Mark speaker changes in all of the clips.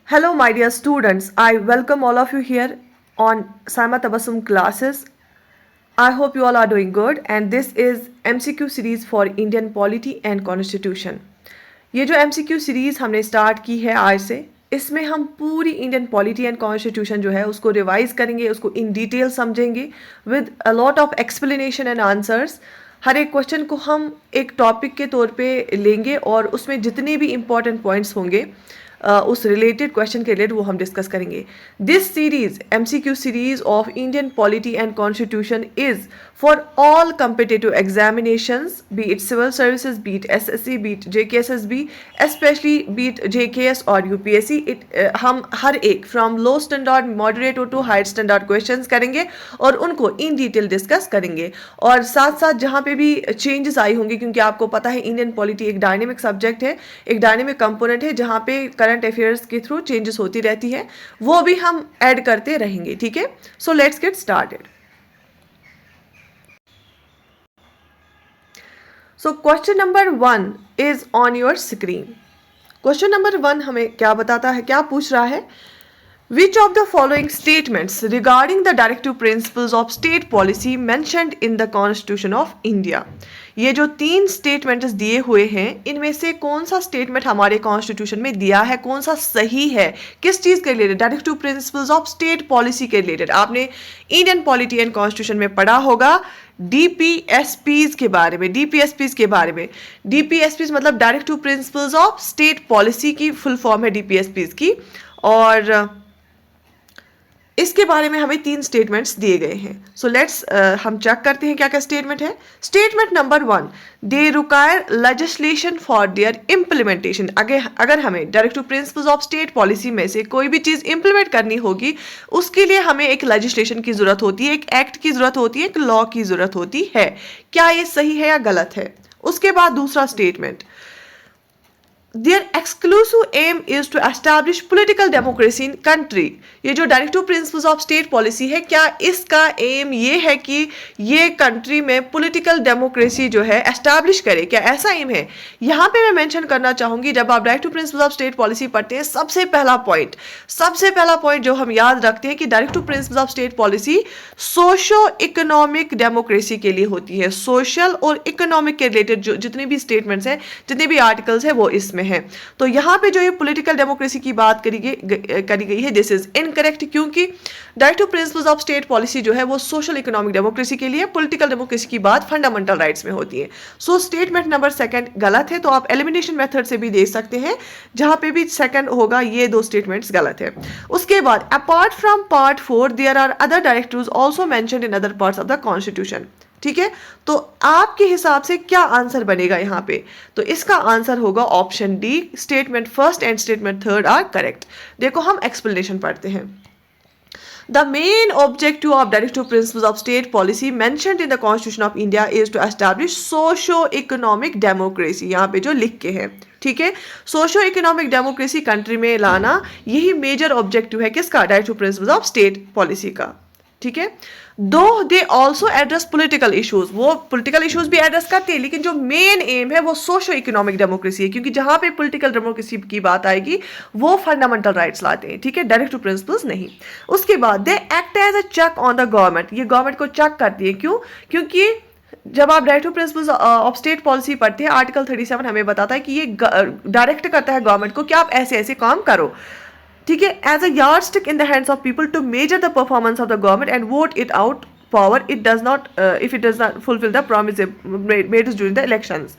Speaker 1: Hello, my dear students. I welcome all of you here on Sama Tabassum classes. I hope you all are doing good, and this is MCQ series for Indian Polity and Constitution. ये जो MCQ series हमने start की है आज से, इसमें हम पूरी इंडियन पॉलिटी एंड कॉन्स्टिट्यूशन जो है उसको रिवाइज करेंगे, उसको इन डिटेल समझेंगे with a lot of explanation and answers. हर एक क्वेश्चन को हम एक टॉपिक के तौर पे लेंगे और उसमें जितने भी इंपॉर्टेंट पॉइंट्स होंगे उस रिलेटेड क्वेश्चन के रिलेटेड वो हम डिस्कस करेंगे. This series MCQ series of Indian polity and constitution is for all competitive examinations, be it civil services, be it SSC, be it JKSSB, specially be it JKS और UPSC. हम हर एक from low standard, moderate to high standard questions करेंगे और उनको in detail discuss करेंगे. और साथ साथ जहाँ पे भी चेंजेस आई होंगी, क्योंकि आपको पता है इंडियन पॉलिटी एक डायनेमिक सब्जेक्ट है, एक डायनेमिक कंपोनेंट है जहाँ पे करंट अफेयर्स के थ्रू चेंजेस होती रहती है, वो भी हम ऐड करते रहेंगे. ठीक है, so let's get started. So question number 1 is on your screen. Question number 1 हमें क्या बताता है, क्या पूछ रहा है? Which of the following statements regarding the directive principles of state policy mentioned in the Constitution of India? ये जो 3 स्टेटमेंट्स दिए हुए हैं, इनमें से कौन सा स्टेटमेंट हमारे कॉन्स्टिट्यूशन में दिया है, कौन सा सही है, किस चीज़ के related? Directive principles of state policy के रिलेटेड. आपने इंडियन पॉलिटी एंड कॉन्स्टिट्यूशन में पढ़ा होगा DPSPs के बारे में. DPSPs के बारे में, DPSPs मतलब directive principles of state policy की फुल फॉर्म है DPSPs की. और इसके बारे में हमें 3 स्टेटमेंट्स दिए गए हैं. सो लेट्स हम चेक करते हैं क्या क्या स्टेटमेंट है. Statement number 1, they require legislation for their implementation. अगर हमें directive principles of state policy में से कोई भी चीज़ इंप्लीमेंट करनी होगी, उसके लिए हमें एक लेजिस्लेशन की जरूरत होती है, एक एक्ट की जरूरत होती है, एक लॉ की जरूरत होती है. क्या ये सही है या गलत है? उसके बाद दूसरा statement, Their exclusive aim is to establish political democracy in country. ये जो directive principles of state policy है, क्या इसका एम ये है कि ये कंट्री में पॉलिटिकल डेमोक्रेसी जो है एस्टैब्लिश करे? क्या ऐसा एम है? यहाँ पे मैं मेंशन करना चाहूंगी, जब आप directive principles of state policy पढ़ते हैं, सबसे पहला पॉइंट जो हम याद रखते हैं कि directive principles of state policy socio economic democracy के लिए होती है. सोशल और इकोनॉमिक के रिलेटेड जो जितने भी स्टेटमेंट्स हैं, जितने भी आर्टिकल्स हैं, वो इसमें है. तो यहां पे जो ये पॉलिटिकल डेमोक्रेसी की बात करी गई है, दिस इज इनकरेक्ट, क्योंकि directive principles of state policy जो है वो सोशल इकोनॉमिक डेमोक्रेसी के लिए, पॉलिटिकल डेमोक्रेसी की बात फंडामेंटल राइट्स में होती है. सो स्टेटमेंट नंबर 2 गलत है. तो आप एलिमिनेशन मेथड से भी देख सकते हैं, जहां पे भी सेकंड होगा, ये 2 स्टेटमेंट्स गलत है. उसके बाद apart from part 4 there are other directives also mentioned in other parts of the constitution. ठीक है, तो आपके हिसाब से क्या आंसर बनेगा यहां पे? तो इसका आंसर होगा option D, statement 1 and statement 3 are correct. देखो हम एक्सप्लेनेशन पढ़ते हैं. The main objective of directive principles of state policy mentioned in the Constitution of India is to establish socio-economic democracy. यहाँ पे जो लिख के है, ठीक है, सोशो इकोनॉमिक डेमोक्रेसी कंट्री में लाना, यही मेजर ऑब्जेक्टिव है किसका? Directive principles of state policy का. ठीक है, दो they also address political issues, वो पोलिटिकल इशूज भी एड्रेस करते हैं, लेकिन जो मेन एम है वो सोशो इकोनॉमिक डेमोक्रेसी है, क्योंकि जहां पे पोलिटिकल डेमोक्रेसी की बात आएगी वो फंडामेंटल राइट्स लाते हैं. ठीक है, डायरेक्टिव प्रिंसिपल्स नहीं. उसके बाद they act as a check on the government. ये गवर्नमेंट को चेक करती है. क्यों? क्योंकि जब आप directive principles of state policy पढ़ते हैं, आर्टिकल 37 हमें बताता है कि ये डायरेक्ट करता है गवर्नमेंट को कि आप ऐसे ऐसे काम करो. ठीक है, as a yardstick in the hands of people to measure the performance of the government and vote it out power it does not if it does not fulfill the promise made during the elections.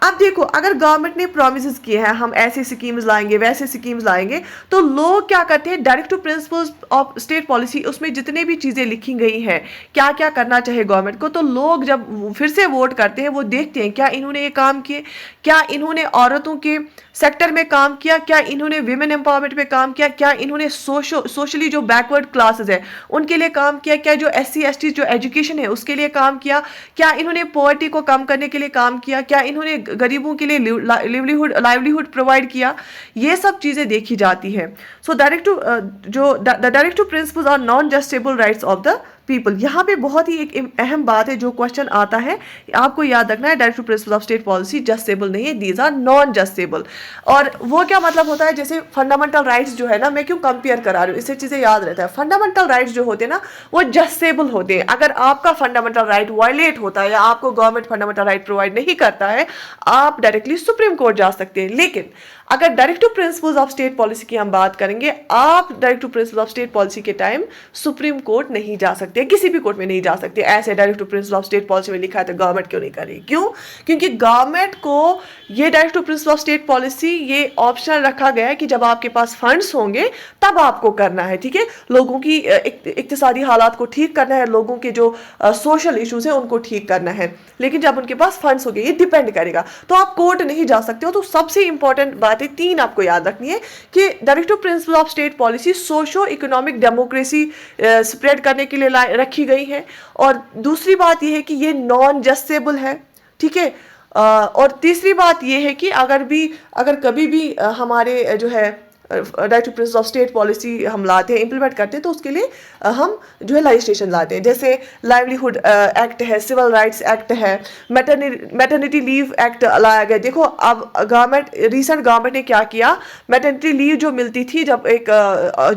Speaker 1: अब देखो, अगर government ने promise किए हैं हम ऐसे schemes लाएंगे, वैसे स्कीम्स लाएंगे, तो लोग क्या करते हैं? Directive principles of state policy, उसमें जितने भी चीज़ें लिखी गई हैं, क्या क्या करना चाहिए गवर्नमेंट को, तो लोग जब फिर से वोट करते हैं, वो देखते हैं क्या इन्होंने ये काम किए, क्या इन्होंने औरतों के सेक्टर में काम किया, क्या इन्होंने विमेन एम्पावरमेंट पे काम किया, क्या इन्होंने सोशली जो बैकवर्ड क्लासेस है उनके लिए काम किया, क्या जो SC ST जो एजुकेशन है उसके लिए काम किया, क्या इन्होंने पॉवर्टी को कम करने के लिए काम किया, क्या इन्होंने गरीबों के लिए लाइवलीहुड प्रोवाइड किया. ये सब चीज़ें देखी जाती है. So directive principles are non justiciable rights of the people. यहाँ पे बहुत ही एक अहम बात है, जो क्वेश्चन आता है आपको याद रखना है, directive principle of state policy justiciable नहीं है, दीज आर नॉन जस्टेबल। और वो क्या मतलब होता है, जैसे फंडामेंटल राइट्स जो है ना, मैं क्यों कंपेयर करा रही हूँ, इससे चीजें याद रहता है। फंडामेंटल राइट्स जो होते हैं ना वो जस्टेबल होते हैं। अगर आपका फंडामेंटल राइट वायलेट होता है या आपको गवर्नमेंट फंडामेंटल राइट प्रोवाइड नहीं करता है, आप डायरेक्टली सुप्रीम कोर्ट जा सकते हैं। लेकिन अगर directive principles of state policy की हम बात करेंगे, आप directive principle of state policy के टाइम सुप्रीम कोर्ट नहीं जा सकते, किसी भी कोर्ट में नहीं जा सकते। ऐसे directive principle of state policy में लिखा है तो गवर्नमेंट क्यों नहीं करेगी? क्यों? क्योंकि गवर्नमेंट को ये directive principle of state policy ये ऑप्शनल रखा गया है कि जब आपके पास फंड्स होंगे तब आपको करना है, ठीक है। लोगों की इक्तिसादी हालात को ठीक करना है, लोगों के जो सोशल इश्यूज है उनको ठीक करना है। लेकिन जब उनके पास फंड्स होंगे, ये डिपेंड करेगा, तो आप कोर्ट नहीं जा सकते हो। तो सबसे इंपॉर्टेंट बातें 3 आपको याद रखनी है कि directive principle of state policy socio economic democracy spread करने के लिए रखी गई है। और दूसरी बात यह है कि ये नॉन जस्टेबल है, ठीक है। और तीसरी बात यह है कि अगर कभी भी हमारे जो है directive principle of state policy हम लाते हैं, इंप्लीमेंट करते हैं, तो उसके लिए हम जो है लेजिस्लेशन लाते हैं। जैसे लाइवलीहुड एक्ट है, सिविल राइट्स एक्ट है, मैटरनिटी लीव एक्ट लाया गया। देखो अब रिसेंट गवर्नमेंट ने क्या किया, मैटरनिटी लीव जो मिलती थी जब एक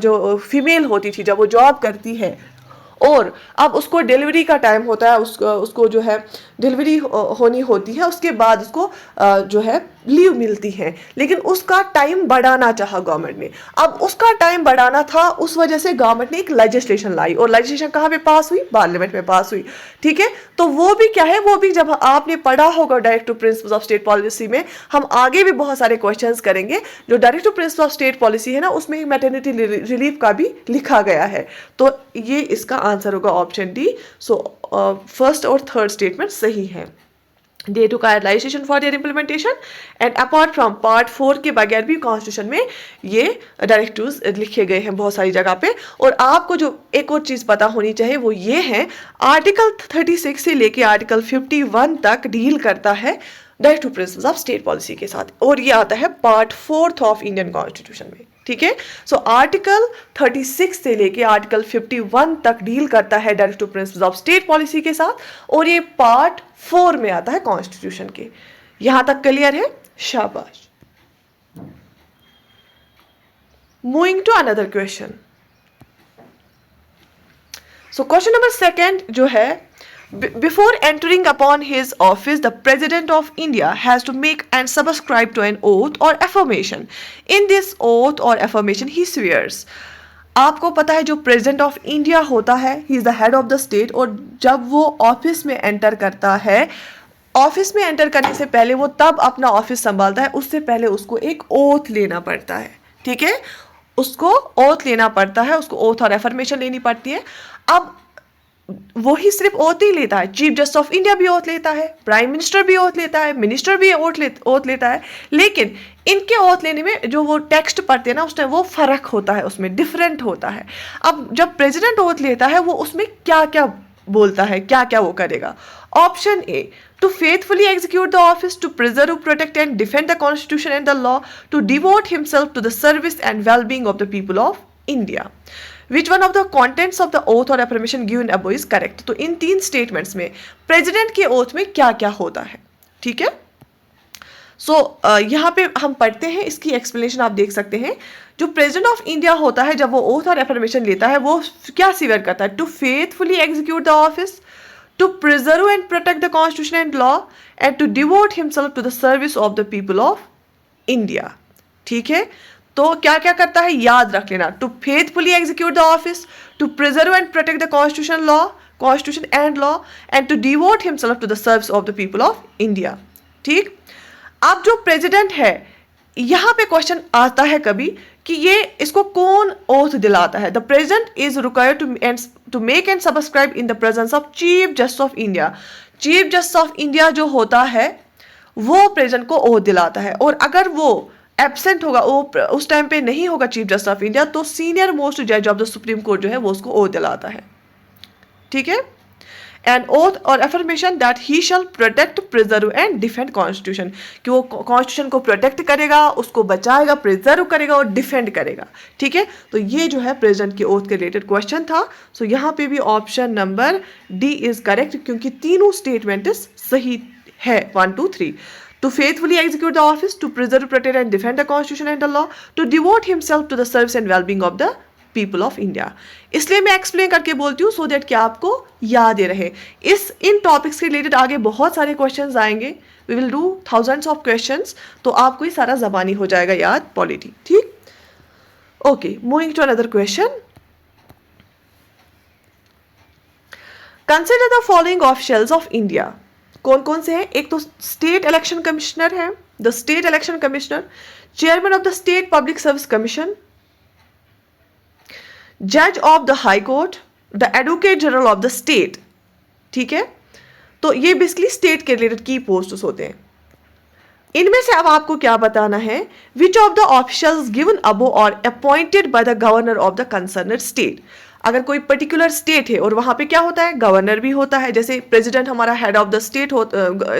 Speaker 1: जो फीमेल होती थी, जब वो जॉब करती है और अब उसको डिलीवरी का टाइम होता है, उसको जो है डिलीवरी होनी होती है, उसके बाद उसको जो है लीव मिलती है। लेकिन उसका टाइम बढ़ाना चाहा गवर्नमेंट ने। अब उसका टाइम बढ़ाना था, उस वजह से गवर्नमेंट ने एक लेजिस्लेशन लाई, और लेजिस्लेशन कहाँ पे पास हुई? पार्लियामेंट में पास हुई, ठीक है। तो वो भी क्या है, वो भी जब आपने पढ़ा होगा directive principles of state policy में, हम आगे भी बहुत सारे क्वेश्चंस करेंगे। जो directive principle of state policy है ना, उसमें मैटरनिटी रिलीफ का भी लिखा गया है। तो ये इसका आंसर होगा ऑप्शन डी। सो फर्स्ट और थर्ड स्टेटमेंट सही है। They require legislation for their implementation and apart from part 4 के बगैर भी कॉन्स्टिट्यूशन में ये डायरेक्टिव्स लिखे गए हैं बहुत सारी जगह पे। और आपको जो एक और चीज़ पता होनी चाहिए वो ये है, आर्टिकल 36 से लेके आर्टिकल 51 तक डील करता है directive principles of state policy के साथ, और ये आता है पार्ट 4 ऑफ इंडियन कॉन्स्टिट्यूशन में, ठीक है। सो आर्टिकल 36 से लेके आर्टिकल 51 तक डील करता है directive principles of state policy के साथ, और ये पार्ट 4 में आता है कॉन्स्टिट्यूशन के। यहां तक क्लियर है? शाबाश। Moving to another question. So question number 2 जो है, before entering upon his office, the President of India has to make and subscribe to an oath or affirmation. In this oath or affirmation, he swears. आपको पता है जो president of India होता है, he is the head of the state, और जब वो office में एंटर करता है, ऑफिस में एंटर करने से पहले वो तब अपना ऑफिस संभालता है, उससे पहले उसको एक ओथ लेना पड़ता है, ठीक है। उसको ओथ लेना पड़ता है, उसको ओथ और एफर्मेशन लेनी पड़ती है। अब वही सिर्फ ओथ ही लेता है, चीफ जस्टिस ऑफ इंडिया भी ओथ लेता है, प्राइम मिनिस्टर भी ओथ लेता है, मिनिस्टर भी ओथ लेता है। लेकिन इनके ओथ लेने में जो वो टेक्स्ट पढ़ते हैं ना, उसमें वो फर्क होता है, उसमें डिफरेंट होता है। अब जब प्रेसिडेंट ओथ लेता है, वो उसमें क्या क्या बोलता है, क्या क्या वो करेगा। Option A, to faithfully execute the office, to preserve, protect and defend the constitution and the law, to devote himself to the service and wellbeing of the people of India. Which one of the contents of the oath or affirmation given above is correct? तो इन 3 statements में president के oath में क्या क्या होता है, ठीक है। सो यहाँ पे हम पढ़ते हैं, इसकी एक्सप्लेनेशन आप देख सकते हैं। जो प्रेसिडेंट ऑफ इंडिया होता है, जब वो ओथ और एफर्मेशन लेता है, वो क्या स्वीयर करता है? To faithfully execute the office, to preserve and protect the constitution and law, and to devote himself to the service of the people of India, ठीक है। तो क्या क्या करता है, याद रख लेना। To faithfully execute the office, to preserve and protect the constitution and law, and to devote himself to the service of the people of India, ठीक। अब जो प्रेसिडेंट है, यहां पे क्वेश्चन आता है कभी कि ये इसको कौन ओथ दिलाता है। The president is required to make and subscribe in the presence of chief justice of India. Chief justice of India जो होता है, वो प्रेसिडेंट को ओथ दिलाता है, और अगर वो एब्सेंट होगा, वो उस टाइम पे नहीं होगा चीफ जस्टिस ऑफ इंडिया, तो सीनियर मोस्ट जज ऑफ द सुप्रीम कोर्ट जो है वो उसको ओथ दिलाता है, ठीक है। एन ओथ और affirmation that he shall protect, preserve and defend constitution, कि वो कॉन्स्टिट्यूशन को प्रोटेक्ट करेगा, उसको बचाएगा, प्रिजर्व करेगा और डिफेंड करेगा। ठीक है, तो ये जो है प्रेसिडेंट के ओथ के रिलेटेड क्वेश्चन था। सो यहाँ पे भी option number D is correct, क्योंकि तीनों स्टेटमेंट सही है 1, 2, 3। To faithfully execute the office, to preserve, protect and defend the constitution and the law, to devote himself to the service and well-being of the people of India. इसलिए मैं explain करके बोलती हूँ so that कि आपको याद रहे। इन topics के रिलेटेड आगे बहुत सारे क्वेश्चंस आएंगे, we will do thousands of questions, तो आपको ये सारा जबानी हो जाएगा याद, पॉलिटी। ठीक, okay, moving to another question. Consider the following officials of India. कौन कौन से हैं? एक तो स्टेट इलेक्शन कमिश्नर है, the state election commissioner, chairman of the state public service commission, जज of the high court, the advocate general of the state. ठीक है, तो ये बेसिकली स्टेट के रिलेटेड की पोस्ट्स होते हैं। इनमें से अब आपको क्या बताना है, which of the officials given अबो और appointed by the governor of the concerned state. अगर कोई पर्टिकुलर स्टेट है और वहां पे क्या होता है, गवर्नर भी होता है, जैसे प्रेसिडेंट हमारा head of the state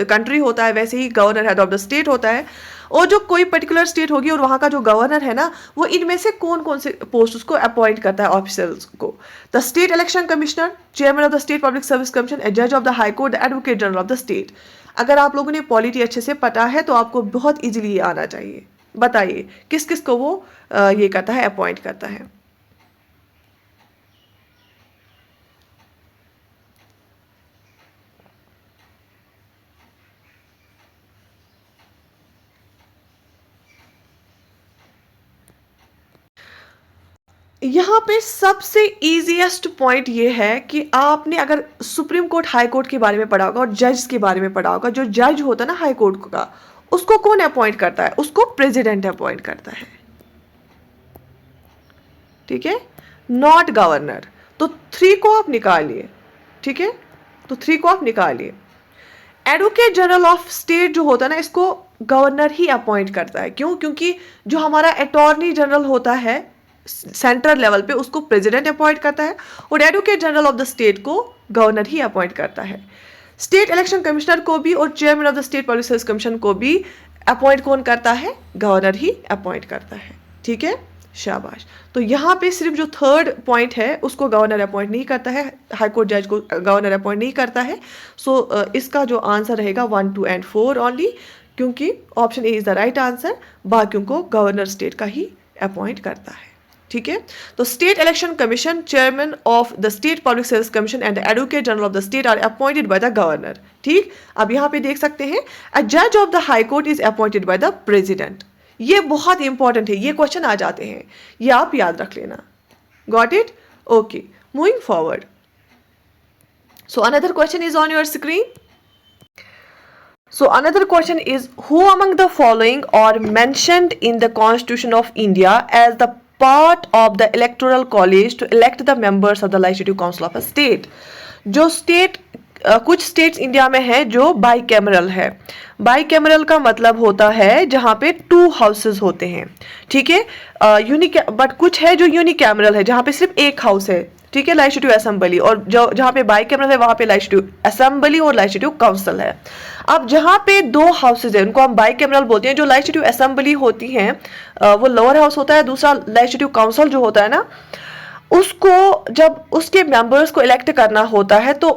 Speaker 1: country होता है, वैसे ही governor head of the state होता है। और जो कोई पर्टिकुलर स्टेट होगी और वहां का जो गवर्नर है ना, वो इनमें से कौन कौन से पोस्ट उसको अपॉइंट करता है ऑफिसर्स को। The state election commissioner, chairman of the state public service commission, जज of the high court, the advocate general of the state. अगर आप लोगों ने पॉलिटी अच्छे से पता है तो आपको बहुत इजीली ये आना चाहिए। बताइए किस किस को वो ये करता है, अपॉइंट करता है। यहाँ पे सबसे इजीएस्ट पॉइंट ये है कि आपने अगर सुप्रीम कोर्ट हाई कोर्ट के बारे में पढ़ा होगा और जज के बारे में पढ़ा होगा, जो जज होता है ना हाई कोर्ट का, उसको कौन अपॉइंट करता है? उसको प्रेसिडेंट अपॉइंट करता है। ठीक है, नॉट गवर्नर। तो 3 को आप निकालिए। ठीक है, तो 3 को आप निकालिए। एडवोकेट जनरल ऑफ स्टेट जो होता है ना, इसको गवर्नर ही अपॉइंट करता है। क्यों? क्योंकि जो हमारा अटॉर्नी जनरल होता है सेंट्रल लेवल पे, उसको प्रेसिडेंट अपॉइंट करता है, और advocate general of the state को गवर्नर ही अपॉइंट करता है। स्टेट इलेक्शन कमिश्नर को भी और chairman of the state public service commission को भी अपॉइंट कौन करता है? गवर्नर ही अपॉइंट करता है। ठीक है, शाबाश। तो यहाँ पे सिर्फ जो थर्ड पॉइंट है उसको गवर्नर अपॉइंट नहीं करता है, हाईकोर्ट जज को गवर्नर अपॉइंट नहीं करता है। सो इसका जो आंसर रहेगा 1, 2 and 4 ओनली, क्योंकि option A is the right answer. बाकियों को गवर्नर स्टेट का ही अपॉइंट करता है। ठीक है, तो state election commission, chairman of the state public service commission and advocate general of the state are appointed by the governor. ठीक, अब यहाँ पे देख सकते हैं अ जज of the high court is appointed by the president. ये बहुत इंपॉर्टेंट है, ये क्वेश्चन आ जाते हैं, ये आप याद रख लेना। Got it? Okay, moving forward. So another question is on your screen. So another question is, who among the following are mentioned in the Constitution of India as the part of the electoral college to elect the members of the legislative council of a state? जो state कुछ states India में है जो by cameral है। By cameral का मतलब होता है जहाँ पे 2 हाउसेस होते हैं। ठीक है, बट कुछ है जो यूनिकैमरल है, जहाँ पे सिर्फ एक हाउस है। ठीक है, लेजिस्लेटिव असेंबली, और जो जहाँ पे बाई कैमरल है वहाँ पे लेजिस्लेटिव असेंबली और लेजिस्लेटिव काउंसिल है। अब जहाँ पे 2 हाउसेज है उनको हम बाई कैमरल बोलते हैं। जो लेजिस्लेटिव असेंबली होती हैं वो लोअर हाउस होता है, दूसरा लेजिस्लेटिव काउंसिल जो होता है ना, उसको जब उसके मेंबर्स को इलेक्ट करना होता है तो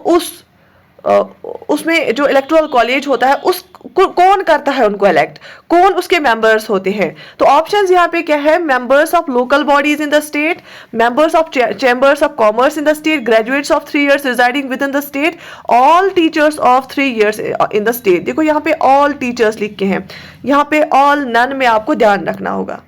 Speaker 1: उसमें जो इलेक्टोरल कॉलेज होता है उस कौन करता है उनको इलेक्ट, कौन उसके मेंबर्स होते हैं? तो ऑप्शंस यहाँ पे क्या है? Members of local bodies in the state, members of chambers of commerce in the state, graduates of 3 years residing within the state, all teachers of 3 years in the state. देखो यहाँ पे all teachers लिख के हैं, यहाँ पे all none में आपको ध्यान रखना होगा।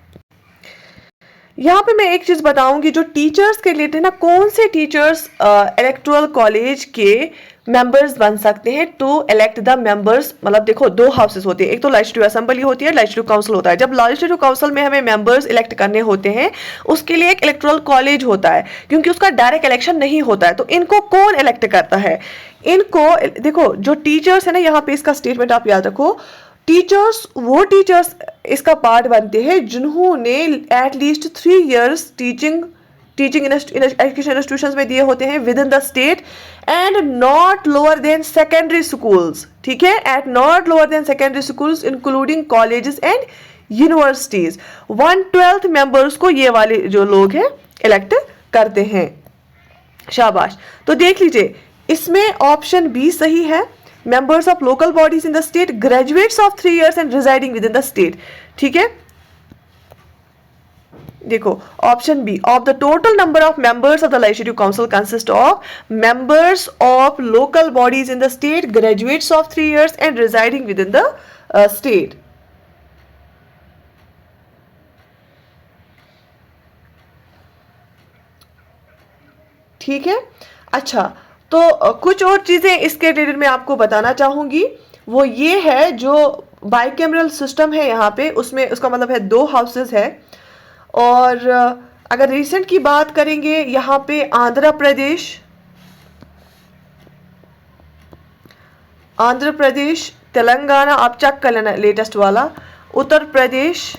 Speaker 1: यहाँ पे मैं एक चीज बताऊंगी, जो टीचर्स के रिलेटेड ना, कौन से टीचर्स इलेक्टोरल कॉलेज के मेंबर्स बन सकते हैं टू इलेक्ट द मेंबर्स। मतलब देखो 2 हाउसेस होते हैं, एक तो लेजिस्लेटिव असेंबली होती है, लेजिस्लेटिव काउंसिल होता है। जब लेजिस्लेटिव काउंसिल में हमें मेंबर्स इलेक्ट करने होते हैं उसके लिए एक इलेक्टोरल कॉलेज होता है, क्योंकि उसका डायरेक्ट इलेक्शन नहीं होता है। तो इनको कौन इलेक्ट करता है? इनको देखो, जो टीचर्स है ना, यहाँ पे इसका स्टेटमेंट आप याद रखो, टीचर्स वो टीचर्स इसका पार्ट बनते हैं जिन्होंने at least 3 years teaching teaching education institutions में दिए होते हैं within the state and not lower than secondary schools, ठीक है, at not lower than secondary schools including colleges and universities. 1/12 members को ये वाले जो लोग हैं इलेक्ट करते हैं। शाबाश। तो देख लीजिए इसमें ऑप्शन बी सही है, members of local bodies in the state, graduates of 3 years and residing within the state, ठीक है। देखो option B, of the total number of members of the legislative council consist of members of local bodies in the state, graduates of 3 years and residing within the state. ठीक है। अच्छा, तो कुछ और चीजें इसके रिलेटेड मैं आपको बताना चाहूंगी, वो ये है जो बाइकैमरल सिस्टम है यहाँ पे, उसमें उसका मतलब है 2 हाउसेस है। और अगर रिसेंट की बात करेंगे यहाँ पे आंध्र प्रदेश, तेलंगाना, आप चेक कर लेना लेटेस्ट वाला, उत्तर प्रदेश,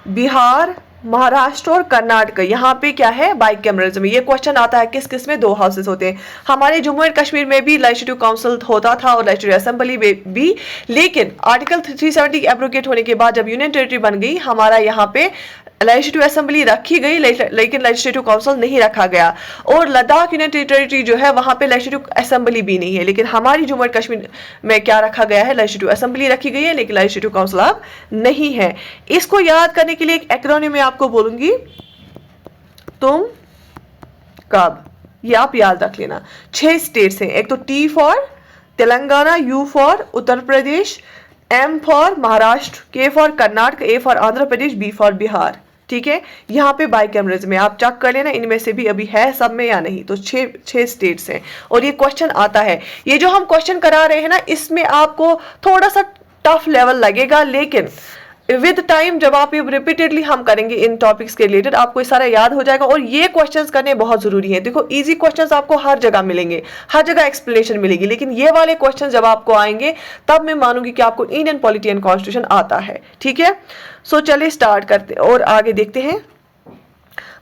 Speaker 1: बिहार, महाराष्ट्र और कर्नाटक, यहाँ पे क्या है बाइकैमरलिज्म। ये क्वेश्चन आता है किस किस में 2 हाउसेस होते हैं। हमारे जम्मू एंड कश्मीर में भी लेजिस्लेटिव काउंसिल होता था और लेजिस्लेटिव असेंबली में भी, लेकिन आर्टिकल 370 एब्रोगेट होने के बाद जब यूनियन टेरिटरी बन गई, हमारा यहाँ पे लेजिस्लेटिव असेंबली रखी गई लेकिन लेजिस्लेटिव काउंसिल नहीं रखा गया। और लद्दाख यूनियन टेरिटरी जो है वहां पे लेजिस्लेटिव असेंबली भी नहीं है, लेकिन हमारी जम्मू एंड कश्मीर में क्या रखा गया है, लेजिस्लेटिव असेंबली रखी गई है लेकिन लेजिस्लेटिव काउंसिल अब नहीं है। इसको याद करने के लिए एक एक्रोनिम में आपको बोलूंगी, तुम कब, ये आप याद रख लेना। 6 स्टेट्स हैं, एक तो T for Telangana, U for Uttar Pradesh, M for Maharashtra, K for Karnataka, A for Andhra Pradesh, B for Bihar, ठीक है। यहाँ पे बाइकैमरलिज्म में आप चेक कर लेना इनमें से भी अभी है सब में या नहीं। तो 6 स्टेट्स हैं और ये क्वेश्चन आता है। ये जो हम क्वेश्चन करा रहे हैं ना, इसमें आपको थोड़ा सा टफ लेवल लगेगा, लेकिन विद टाइम जब आप ये रिपीटेडली हम करेंगे इन टॉपिक्स के रिलेटेड, आपको ये सारा याद हो जाएगा। और ये क्वेश्चंस करने बहुत जरूरी है। देखो इजी क्वेश्चंस आपको हर जगह मिलेंगे, हर जगह एक्सप्लेनेशन मिलेगी, लेकिन ये वाले क्वेश्चन जब आपको आएंगे तब मैं मानूंगी कि आपको इंडियन पॉलिटी एंड कॉन्स्टिट्यूशन आता है, ठीक है। सो चलिए स्टार्ट करते और आगे देखते हैं।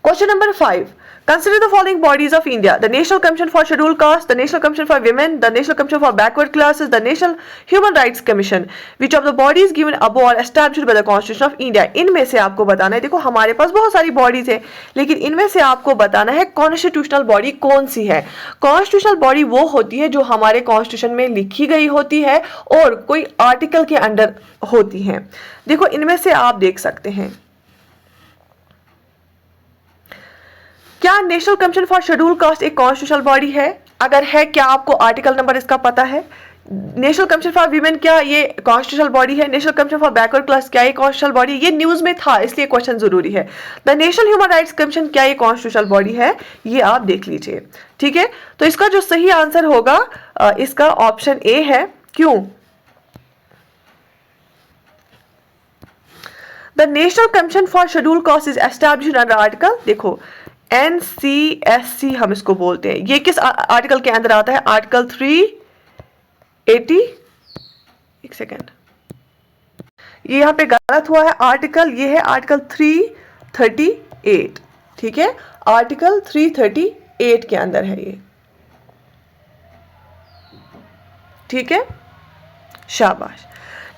Speaker 1: Question number 5, consider the following bodies of India: the National Commission for Scheduled Castes, the National Commission for Women, the National Commission for Backward Classes, the National Human Rights Commission. Which of the bodies given above are established by the Constitution of India? इनमें से आपको बताना है। देखो हमारे पास बहुत सारी bodies है, लेकिन इनमें से आपको बताना है कॉन्स्टिट्यूशनल बॉडी कौन सी है। कॉन्स्टिट्यूशनल बॉडी वो होती है जो हमारे कॉन्स्टिट्यूशन में लिखी गई होती है और कोई आर्टिकल के अंडर होती है। देखो इनमें से आप देख सकते हैं, क्या national commission for schedule cast एक कॉन्स्टिट्यूशनल बॉडी है? अगर है, क्या आपको आर्टिकल नंबर इसका पता है? नेशनल कमीशन फॉर वीमेन क्या ये कॉन्स्टिट्यूशनल बॉडी है? National commission for backward class क्या ये कॉन्स्टिट्यूशनल बॉडी? ये न्यूज में था इसलिए क्वेश्चन जरूरी है। The national human rights commission क्या ये कॉन्स्टिट्यूशनल बॉडी है? ये आप देख लीजिए, ठीक है। तो इसका जो सही आंसर होगा इसका ऑप्शन ए है। क्यों? The national commission for schedule cast is established under article, देखो NCSC हम इसको बोलते हैं। ये किस आर्टिकल के अंदर आता है? आर्टिकल 380, एक सेकेंड, ये यहां पे गलत हुआ है आर्टिकल, ये है आर्टिकल 338, ठीक है। आर्टिकल 338 के अंदर है ये, ठीक है। शाबाश।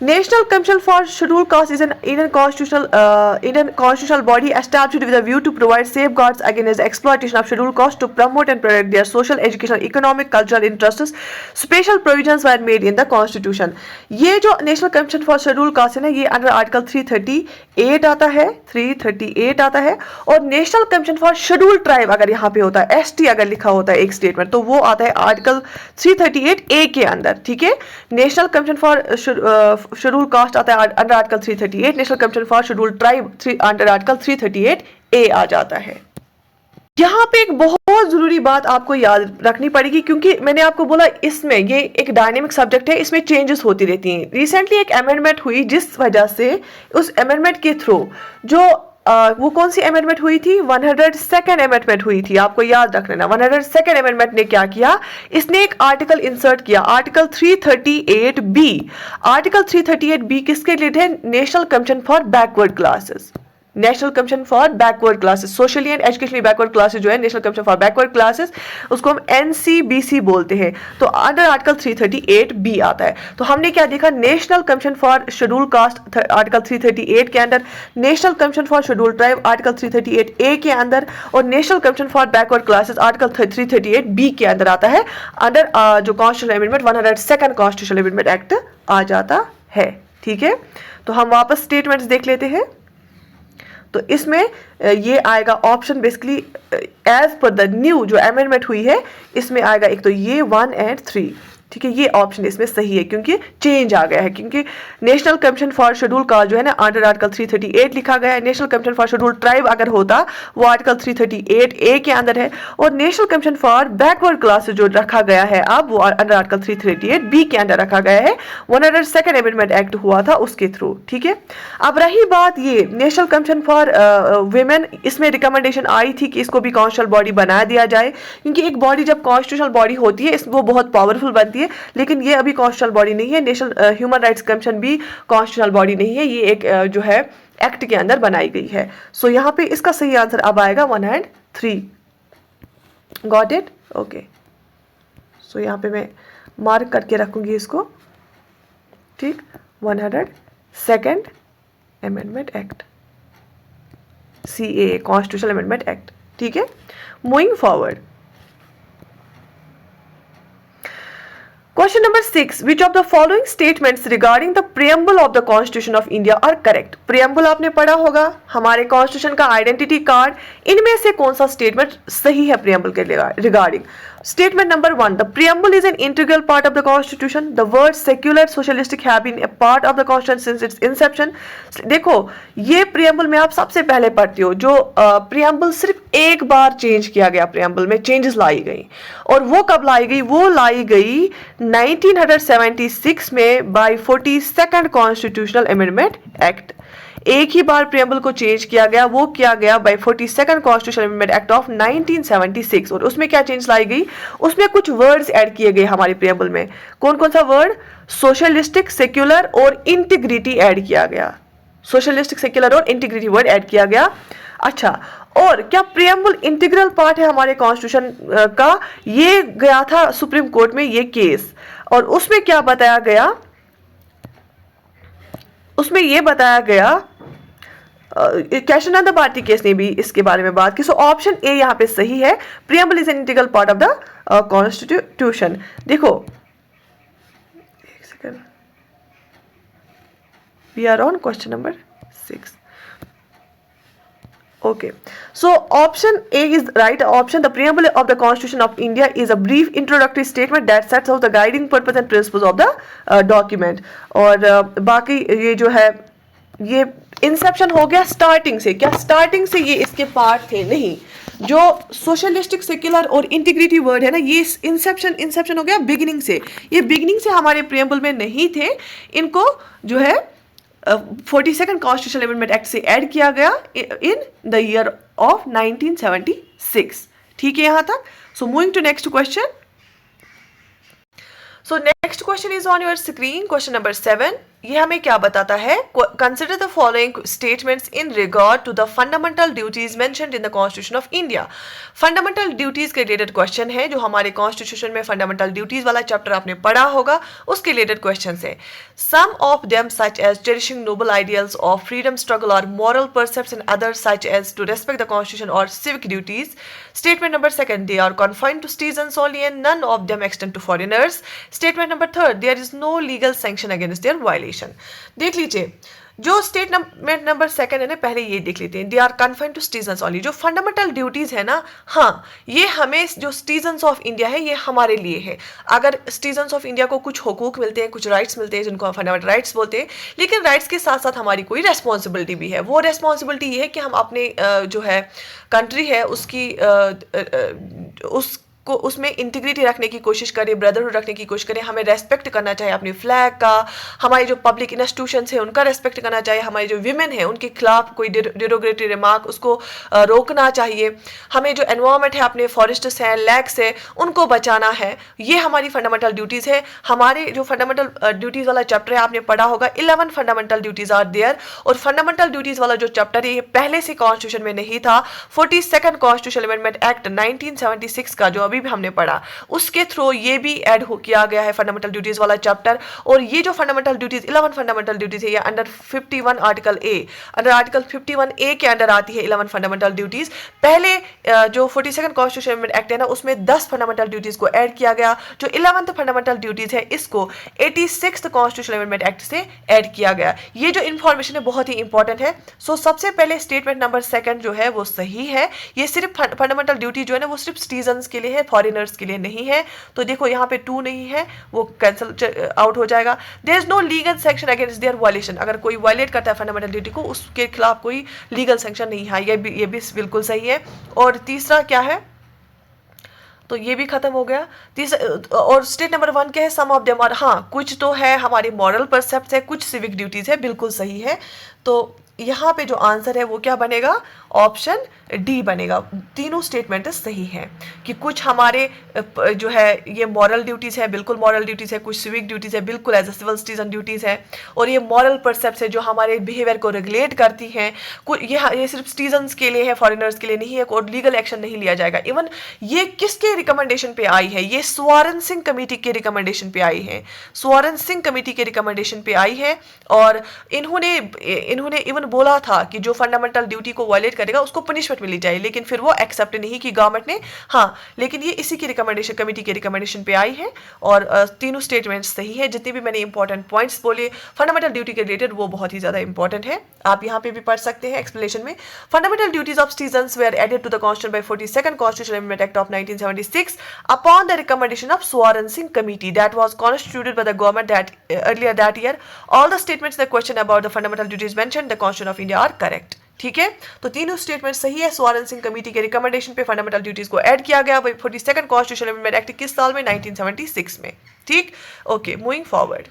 Speaker 1: National Commission for Scheduled Castes is an Indian constitutional body established with a view to provide safeguards against the exploitation of scheduled castes, to promote and protect their social, educational, economic, cultural interests. Special provisions were made in the Constitution. ये जो National Commission for Scheduled Castes है ना, ये under article 338 आता है, 338 आता है। और National Commission for Scheduled Tribe अगर यहाँ पे होता है, ST अगर लिखा होता है एक स्टेटमेंट, तो वो आता है आर्टिकल 338A के अंदर, ठीक है। National commission for schedule cast आता है under article 338, national commission for schedule tribe under article 338A आ जाता है। यहाँ पे एक बहुत जरूरी बात आपको याद रखनी पड़ेगी, क्योंकि मैंने आपको बोला इसमें ये एक डायनेमिक सब्जेक्ट है, इसमें चेंजेस होती रहती हैं। रिसेंटली एक अमेंडमेंट हुई जिस वजह से उस अमेंडमेंट के थ्रू जो वो कौन सी अमेंडमेंट हुई थी? 102nd अमेंडमेंट हुई थी, आपको याद रख लेना। 102nd अमेंडमेंट ने क्या किया? इसने एक आर्टिकल इंसर्ट किया, आर्टिकल 338B। आर्टिकल 338B किसके रिलेटेड है? National commission for backward classes, national commission for backward classes, socially and educationally backward classes जो है national commission for backward classes, उसको हम NCBC बोलते हैं। तो अंडर आर्टिकल 338B आता है। तो हमने क्या देखा, national commission for schedule caste article 338 के अंदर, national commission for schedule tribe article 338A के अंदर, और national commission for backward classes article 338B के अंदर आता है, अंडर जो constitutional amendment 102 constitutional amendment act आ जाता है। ठीक है, तो हम वापस स्टेटमेंट्स देख लेते हैं। तो इसमें ये आएगा option basically as per the new जो अमेंडमेंट हुई है, इसमें आएगा एक तो ये 1 और 3। ठीक है, ये ऑप्शन इसमें सही है क्योंकि चेंज आ गया है, क्योंकि नेशनल कमीशन फॉर शेड्यूल का जो है ना अंडर आर्टिकल 338 लिखा गया है। National commission for schedule tribe अगर होता वो आर्टिकल 338A के अंदर है, और national commission for backward classes जो रखा गया है अब वो अंडर आर्टिकल 338B के अंदर रखा गया है, 102 अमेंडमेंट एक्ट हुआ था उसके थ्रू। ठीक है, अब रही बात ये नेशनल कमीशन फॉर वुमेन, इसमें रिकमेंडेशन आई थी कि इसको भी कॉन्स्टिट्यूशनल बॉडी बना दिया जाए, क्योंकि एक बॉडी जब कॉन्स्टिट्यूशनल बॉडी होती है वो बहुत पावरफुल बनती है, लेकिन ये अभी कॉन्स्टिट्यूशनल बॉडी नहीं है। नेशनल ह्यूमन राइट्स कमीशन भी कॉन्स्टिट्यूशनल बॉडी नहीं है, ये एक जो है एक्ट के अंदर बनाई गई है। सो यहाँ पे इसका सही आंसर अब आएगा 1 और 3। Got it? ओके, सो यहाँ पे मैं मार्क करके रखूंगी इसको। ठीक, 102 amendment act, CAA constitutional amendment act. ठीक है, moving forward, Question number 6. Which of the following statements regarding the preamble of the Constitution of India are correct? Preamble आपने पढ़ा होगा, हमारे Constitution का आइडेंटिटी कार्ड, इनमें से कौन सा स्टेटमेंट सही है preamble के regarding? Statement number 1. The preamble is an integral part of the Constitution. The words secular, socialistic have been a part of the Constitution since its inception. देखो, ये preamble में आप सबसे पहले पढ़ते हो, जो preamble सिर्फ एक बार चेंज किया गया, preamble में चेंजेस लाई गई, और वो कब लाई गई? वो लाई गई 1976 में bye 42nd constitutional amendment act. एक ही बार प्रियम्बल को चेंज किया गया, वो किया गया by 42nd constitutional amendment act of 1976। और उसमें क्या चेंज लाई गई? उसमें कुछ वर्ड्स ऐड किए गए हमारे प्रियम्बल में। कौन कौन सा वर्ड? सोशलिस्टिक, सेक्युलर और इंटीग्रिटी ऐड किया गया। सोशलिस्टिक, सेक्युलर और इंटीग्रिटी वर्ड ऐड किया गया। अच्छा, और क्या प्रियम्बल इंटीग्रल पार्ट है हमारे कॉन्स्टिट्यूशन का? ये गया था सुप्रीम कोर्ट में ये केस, और उसमें क्या बताया गया? उसमें ये बताया गया, कृष्णानंद भारती केस ने भी इसके बारे में बात की। सो ऑप्शन ए यहाँ पे सही है, preamble is an integral part of the constitution. देखो, एक second, we are on question number 6. Okay, so option A is the right option. The preamble of the Constitution of India is a brief introductory statement that sets out the guiding purpose and principles of the document. और बाकी ये जो है ये Inception हो गया starting से। क्या स्टार्टिंग से ये इसके पार्ट थे? नहीं। जो सोशलिस्टिक, सेक्युलर और इंटीग्रिटी वर्ड है ना, ये इंसेप्शन हो गया बिगिनिंग से। ये बिगिनिंग से हमारे प्रियम्बल में नहीं थे, इनको जो है 42nd कॉन्स्टिट्यूशनल अमेंडमेंट एक्ट से ऐड किया गया इन द ईयर ऑफ 1976। ठीक है यहाँ तक? So moving to next question. So next question is on your screen, question number 7। ये हमें क्या बताता है? Consider the following statements in regard to the fundamental duties mentioned in the constitution of India. Fundamental duties के related question है, जो हमारे constitution में फंडामेंटल ड्यूटीज वाला चैप्टर आपने पढ़ा होगा, उसके रिलेटेड क्वेश्चन है। Some of them such as cherishing noble ideals of freedom struggle और moral precepts and others such as to respect the constitution और civic duties. Statement number 2, they are confined to citizens only and none of them extend to foreigners. Statement number 3, there is no legal sanction against their violation. देख लीजिए, जो statement number 2 है ना, पहले ये देख लेते हैं। They are confined to citizens only. जो फंडामेंटल ड्यूटीज है ना, हाँ, ये हमें जो सिटीजन्स ऑफ इंडिया है ये हमारे लिए है। अगर सिटीजन्स ऑफ इंडिया को कुछ हुकूक मिलते हैं, कुछ राइट्स मिलते हैं, जिनको हम फंडामेंटल राइट्स बोलते हैं, लेकिन राइट्स के साथ साथ हमारी कोई रेस्पॉन्सिबिलिटी भी है। वो रेस्पॉन्सिबिलिटी ये है कि हम अपने जो है कंट्री है उसकी को उसमें इंटीग्रिटी रखने की कोशिश करें, ब्रदरहुड रखने की कोशिश करें, हमें रेस्पेक्ट करना चाहिए अपनी फ्लैग का, हमारी जो पब्लिक इंस्टीट्यूशंस है उनका रेस्पेक्ट करना चाहिए, हमारी जो विमेन है उनके खिलाफ कोई डिरोगेटरी रिमार्क उसको रोकना चाहिए, हमें जो एनवायरनमेंट है, अपने फॉरेस्ट्स हैं, लैक्स है, उनको बचाना है। ये हमारी फंडामेंटल ड्यूटीज़ है। हमारे जो फंडामेंटल ड्यूटीज़ वाला चैप्टर है आपने पढ़ा होगा, 11 फंडामेंटल ड्यूटीज़ आर देयर, और फंडामेंटल ड्यूटीज़ वाला जो चैप्टर है ये पहले से कॉन्स्टिट्यूशन में नहीं था। 42nd कॉन्स्टिट्यूशन अमेंडमेंट एक्ट 1976 का जो अभी भी हमने पढ़ा, उसके थ्रू ये भी ऐड किया गया है फंडामेंटल ड्यूटीज वाला चैप्टर। और ये जो फंडामेंटल ड्यूटीज 11 फंडामेंटल ड्यूटीज है ये under 51 article a, under article 51 ए के अंडर आती है 11 फंडामेंटल ड्यूटीज। पहले जो 42nd कॉन्स्टिट्यूशन अमेंडमेंट एक्ट है ना उसमें 10 फंडामेंटल ड्यूटीज को ऐड किया गया। जो 11th फंडामेंटल ड्यूटीज है इसको 86th कॉन्स्टिट्यूशन अमेंडमेंट एक्ट से ऐड किया गया। ये जो इंफॉर्मेशन है बहुत ही इंपॉर्टेंट है। सो सबसे पहले स्टेटमेंट नंबर 2 जो है वो सही है। ये सिर्फ फंडामेंटल ड्यूटी जो है ना वो सिर्फ सिटीजन्स के लिए है, फॉरेनर्स के लिए नहीं है। तो देखो यहाँ पे 2 नहीं है, वो कैंसिल आउट हो जाएगा। There is no legal sanction against their violation. अगर कोई वायलेट करता है फंडामेंटल ड्यूटी को उसके खिलाफ कोई लीगल सैंक्शन नहीं है। ये भी बिल्कुल सही है। और तीसरा क्या है, तो ये भी खत्म हो गया। तीसरा और स्टेट नंबर 1 क्या है, सम ऑफ देम आर, हाँ कुछ तो है हमारे मॉरल परसेप्ट है, कुछ सिविक ड्यूटीज है, बिल्कुल सही है। तो यहाँ पे जो आंसर है वो क्या बनेगा, ऑप्शन डी बनेगा। तीनों स्टेटमेंट सही है कि कुछ हमारे जो है ये मॉरल ड्यूटीज़ है, बिल्कुल मॉरल ड्यूटीज़ है, कुछ सिविक ड्यूटीज़ है, बिल्कुल as a civil citizen duties है, और ये मॉरल परसेप्ट है जो हमारे बिहेवियर को रेगुलेट करती हैं। ये सिर्फ सिटीजन्स के लिए है, फॉरेनर्स के लिए नहीं है, और लीगल एक्शन नहीं लिया जाएगा। इवन ये किसके रिकमेंडेशन पे आई है, ये स्वर्ण सिंह कमेटी के रिकमेंडेशन पे आई है, स्वर्ण सिंह कमेटी के रिकमेंडेशन पे आई है। और इन्होंने इवन बोला था कि जो फंडामेंटल ड्यूटी को वायलेट करेगा उसको पनिशमेंट मिली जाए, लेकिन फिर वो एक्सेप्ट नहीं की गवर्नमेंट ने। हाँ, लेकिन ये इसी की रिकमेंडेशन, कमेटी के रिकमेंडेशन पे आई है। और तीनों स्टेटमेंट सही है। जितने भी मैंने इंपॉर्टेंट पॉइंट्स बोले फंडामेंटल ड्यूटी के रिलेटेड वो बहुत ही ज्यादा इंपॉर्टेंट है। आप यहाँ पे भी पढ़ सकते हैं एक्सप्लेनेशन में। Fundamental duties of citizens were added to the constitution by 42nd constitutional amendment act of 1976 upon the recommendation of Swaran Singh committee that was constituted by the government that earlier that year. All the statements in the question about the fundamental duties mentioned in the Constitution of India are correct. ठीक है, तो तीनों statement सही है। स्वर्ण Singh committee के recommendation पे fundamental duties को ऐड किया गया 42nd कॉन्स्टिट्यूशन अमेंडमेंट एक्ट किस साल में, 1976 में। ठीक, okay, moving forward.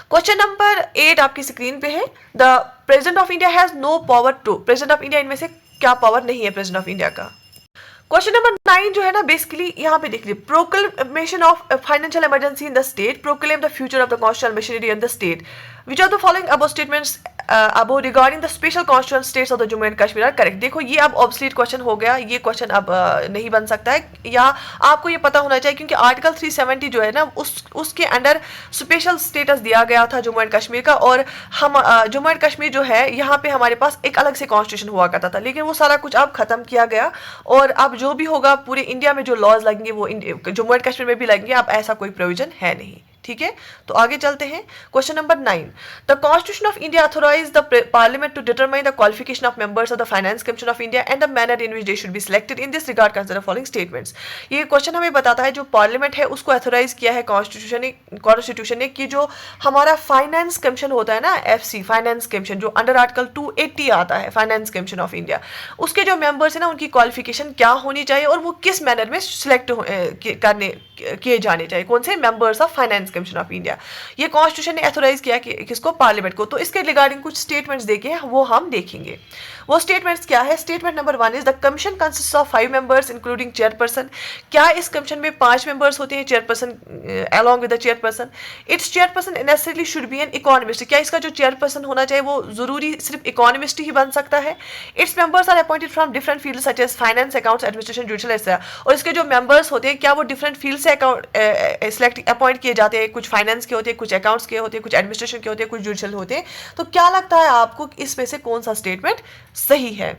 Speaker 1: Question number 8 आपकी स्क्रीन पे है। The president of India has no power to, president of India इनमें से क्या पावर नहीं है प्रेसिडेंट ऑफ इंडिया का। क्वेश्चन नंबर 9 जो है ना बेसिकली यहाँ पे देख लीजिए, proclamation of financial emergency in the state, proclaim the future of the constitutional machinery in the state, which of the following above statements above regarding the special constitutional status of the Jammu and Kashmir are correct. देखो ये अब obsolete question हो गया, ये question अब नहीं बन सकता है, या आपको ये पता होना चाहिए क्योंकि आर्टिकल 370 जो है ना उसके अंडर स्पेशल स्टेटस दिया गया था जम्मू एंड कश्मीर का। और हम जम्मू एंड कश्मीर जो है यहाँ पे हमारे पास एक अलग से कॉन्स्टिट्यूशन हुआ करता था, लेकिन वो सारा कुछ अब खत्म किया गया। और अब जो भी होगा पूरे इंडिया में जो लॉज लगेंगे वो जम्मू एंड कश्मीर में भी लगेंगे। अब ऐसा कोई प्रोविजन है नहीं। ठीक है, तो आगे चलते हैं। Question number 9, the constitution of India authorize the parliament to determine the qualification of members of the finance commission of India and the manner in which they should be selected in this regard consider following statements. ये question हमें बताता है जो parliament है उसको authorise किया है constitution ने कि जो हमारा फाइनेंस कमीशन होता है ना, FC फाइनेंस कमीशन, जो अंडर आर्टिकल 280 आता है, फाइनेंस कमीशन ऑफ इंडिया, उसके जो मेंबर्स है ना उनकी क्वालिफिकेशन क्या होनी चाहिए और वो किस मैनर में सिलेक्ट किए जाने चाहिए, कौन से members of finance commission of India. ये कॉन्स्टिट्यूशन ने ऑथोराइज किया कि किसको, पार्लियामेंट को। तो इसके रिगार्डिंग कुछ स्टेटमेंट्स देखे वो हम देखेंगे। वो स्टेटमेंट्स क्या है। Statement number 1 is the commission consist of 5 members including chairperson. क्या इस कमीशन में 5 मेंबर्स होते हैं, chairperson along with the chairperson. It's chairperson necessarily should be an economist. क्या इसका जो चेयरपर्सन होना चाहिए वो जरूरी सिर्फ इकोनॉमिस्ट ही बन सकता है। Its members are appointed from different field such as finance, accounts, administration, judicial etcetera. और इसके जो मेंबर्स होते हैं क्या वो डिफरेंट फील्ड से सिलेक्ट अपॉइंट किए जाते हैं, कुछ फाइनेंस के होते हैं, कुछ अकाउंट्स के होते हैं, कुछ एडमिनिस्ट्रेशन के होते हैं, कुछ जुडिशल होते हैं। तो क्या लगता है आपको इसमें से कौन सा स्टेटमेंट सही है।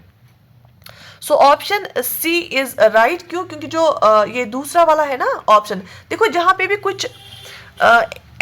Speaker 1: So option C is right. क्यों, क्योंकि जो ये दूसरा वाला है ना ऑप्शन, देखो जहां पे भी कुछ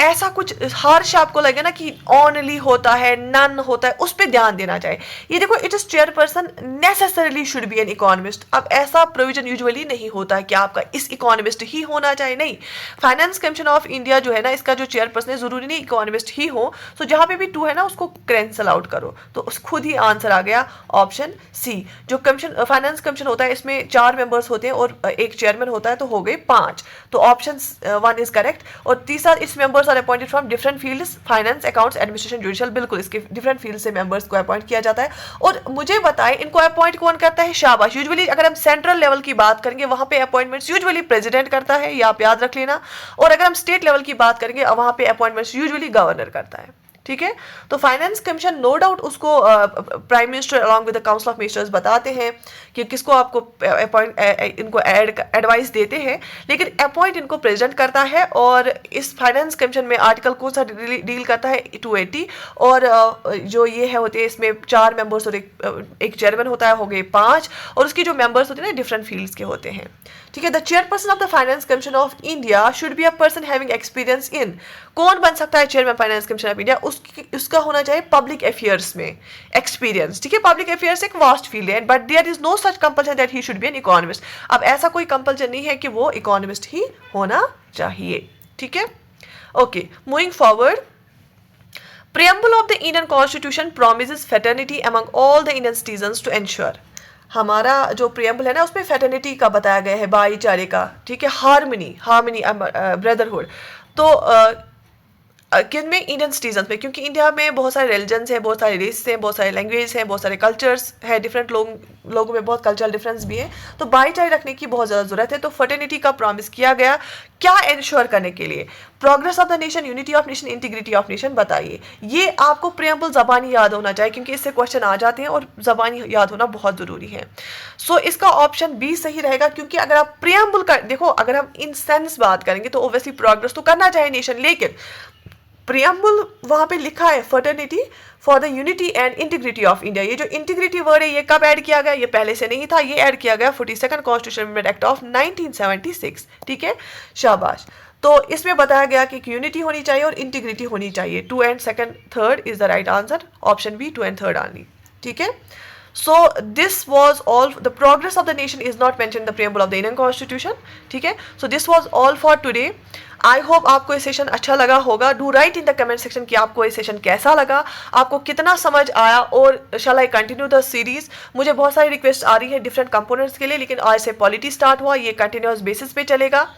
Speaker 1: ऐसा कुछ हार्श आपको लगे ना कि ऑनली होता है, नन होता है, उस पर ध्यान देना चाहिए। ये देखो, it is chairperson necessarily should be an economist. अब ऐसा प्रोविजन यूजुअली नहीं होता है कि आपका इस इकोनॉमिस्ट ही होना चाहिए, नहीं। फाइनेंस कमीशन ऑफ इंडिया जो है ना, इसका जो चेयरपर्सन है जरूरी नहीं इकोनॉमिस्ट ही हो। सो जहां पे भी टू है ना, उसको कैंसल आउट करो, तो उस खुद ही आंसर आ गया ऑप्शन सी। जो कमीशन, फाइनेंस कमीशन होता है, इसमें 4 मेंबर्स होते हैं और एक चेयरमैन होता है, तो हो गए 5। तो ऑप्शन 1 इज करेक्ट। और तीसरा, इस members are appointed from different fields, finance, accounts, administration, judicial. बिल्कुल, इसके डिफरेंट फील्ड से मेंबर्स को अपॉइंट किया जाता है। और मुझे बताएं, इनको अपॉइंट कौन करता है? शाबाश। यूजुअली अगर हम सेंट्रल लेवल की बात करेंगे, वहां पे अपॉइंटमेंट्स यूजुअली प्रेसिडेंट करता है, ये आप याद रख लेना। और अगर हम स्टेट लेवल की बात करेंगे, वहां पे अपॉइंटमेंट्स यूजुअली गवर्नर करता है, ठीक है। तो फाइनेंस कमीशन नो डाउट उसको prime minister along with the council of ministers बताते हैं कि किसको आपको अपॉइंट, इनको एडवाइस देते हैं, लेकिन अपॉइंट इनको प्रेसिडेंट करता है। और इस फाइनेंस कमीशन में आर्टिकल कौन सा डील करता है? 280। और जो ये है होते हैं, इसमें 4 मेंबर्स और एक चेयरमैन होता है, हो गए 5। और उसकी जो मेंबर्स होते हैं ना, डिफरेंट फील्ड्स के होते हैं, ठीक है। The chairperson of the finance commission of India should be a person having experience in. कौन बन सकता है chairman finance commission of India? उसका होना चाहिए पब्लिक अफेयर्स में एक्सपीरियंस, ठीक है। पब्लिक अफेयर्स एक वास्ट फील्ड है, but there is no such compulsion that he should be an economist. अब ऐसा कोई कंपल्सन नहीं है कि वो इकोनॉमिस्ट ही होना चाहिए, ठीक है। Okay, moving forward. Preamble of the Indian Constitution promises fraternity among all the Indian citizens to ensure। हमारा जो प्रियम्बल है ना, उसमें फेटर्निटी का बताया गया है, भाईचारे का, ठीक है, हार्मनी, ब्रदरहुड। तो किन में? इंडियन सिटीजन में, क्योंकि इंडिया में बहुत सारे रिलीजन्स हैं, बहुत सारे रेस हैं, बहुत सारे लैंग्वेज हैं, बहुत सारे कल्चर्स हैं, डिफरेंट लोगों में बहुत कल्चरल डिफरेंस भी है। तो भाईचारे रखने की बहुत ज़्यादा ज़रूरत है। तो फर्टर्निटी का प्रॉमिस किया गया, क्या इंश्योर करने के लिए? Progress of the nation, unity of nation, integrity of nation. बताइए, ये आपको प्रियम्बल ज़बानी याद होना चाहिए, क्योंकि इससे क्वेश्चन आ जाते हैं और ज़बानी याद होना बहुत ज़रूरी है। सो इसका ऑप्शन बी सही रहेगा, क्योंकि अगर आप प्रियम्बल का देखो, अगर हम इन सेंस बात करेंगे तो ओब्वियसली प्रोग्रेस तो करना चाहिए नेशन, लेकिन प्रियम्बल वहां पे लिखा है fraternity for the unity and integrity of India. ये जो इंटीग्रिटी वर्ड है, ये कब ऐड किया गया? ये पहले से नहीं था, ये ऐड किया गया 42nd constitutional amendment act of 1976, ठीक है, शाबाश। तो इसमें बताया गया कि यूनिटी होनी चाहिए और इंटीग्रिटी होनी चाहिए। 2 and 2nd 3rd is the right answer, option B 2 and 3rd only, ठीक है। So this was all. The progress of the nation is not mentioned in the preamble of the Indian Constitution, ठीक है। So this was all for today. I hope आपको ये session अच्छा लगा होगा। Do right in the comment section कि आपको ये सेशन कैसा लगा, आपको कितना समझ आया, और शैल आई कंटिन्यू द सीरीज। मुझे बहुत सारी रिक्वेस्ट आ रही है डिफरेंट कंपोनेंट्स के लिए, लेकिन आज से पॉलिटी स्टार्ट हुआ, ये कंटिन्यूस बेसिस पे चलेगा।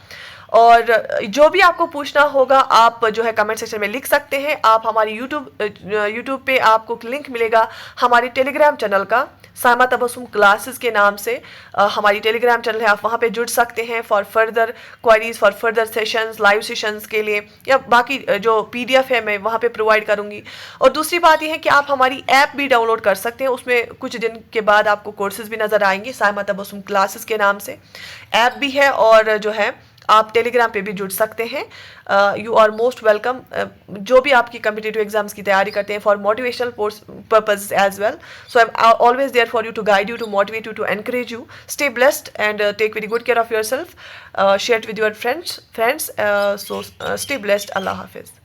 Speaker 1: और जो भी आपको पूछना होगा आप जो है कमेंट सेक्शन में लिख सकते हैं। आप हमारी यूट्यूब पे आपको लिंक मिलेगा हमारे टेलीग्राम चैनल का, सामा तबस्सुम क्लासेस के नाम से हमारी टेलीग्राम चैनल है, आप वहाँ पे जुड़ सकते हैं for further queries, for further sessions, live sessions के लिए, या बाकी जो PDF है मैं वहाँ पे प्रोवाइड करूँगी। और दूसरी बात यह है कि आप हमारी ऐप भी डाउनलोड कर सकते हैं, उसमें कुछ दिन के बाद आपको कोर्सेज भी नज़र आएंगे, सामा तबस्सुम क्लासेस के नाम से ऐप भी है। और जो है आप टेलीग्राम पे भी जुड़ सकते हैं। You are most welcome. जो भी आपकी कम्पिटिटिव एग्जाम्स की तैयारी करते हैं for motivational purpose as well, so I am always there for you to guide you, to motivate you, to encourage you. Stay blessed and take very good care of your self, share it with your friends, so stay blessed. अल्लाह हाफिज़।